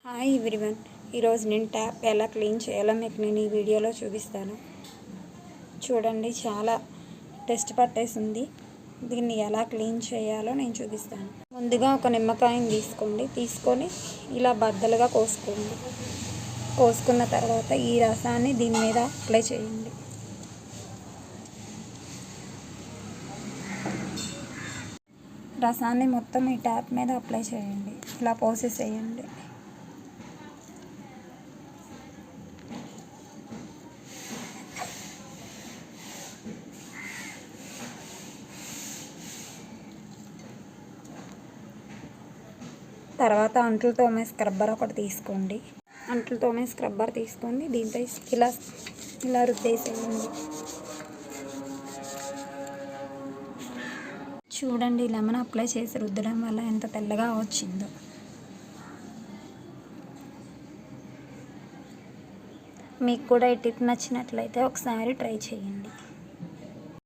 Hi everyone, ఈరోజు నేను tap ఎలా క్లీన్ చేయాలో మీకు నేను ఈ వీడియోలో చూపిస్తాను. చూడండి, చాలా డస్ట్ పట్టేసింది. దీన్ని ఎలా క్లీన్ చేయాలో నేను చూపిస్తాను. ముందుగా ఒక నిమ్మకాయని తీసుకొని ఇలా బద్దలుగా కోసుకున్న తర్వాత ఈ రసాన్ని దీని మీద అప్లై చేయండి. రసాన్ని మొత్తం ఈ ట్యాప్ మీద అప్లై చేయండి. ఇలా పోసేసేయండి. తర్వాత అంట్లు తోమే స్క్రబ్బర్ ఒకటి తీసుకోండి. అంట్లు తోమే స్క్రబ్బర్ తీసుకొని దీంతో ఇలా రుద్దేసేయండి. చూడండి, లెమన్ అప్లై చేసి రుద్దడం వల్ల ఎంత తెల్లగా వచ్చిందో. మీకు కూడా ఈ టిప్ నచ్చినట్లయితే ఒకసారి ట్రై చేయండి.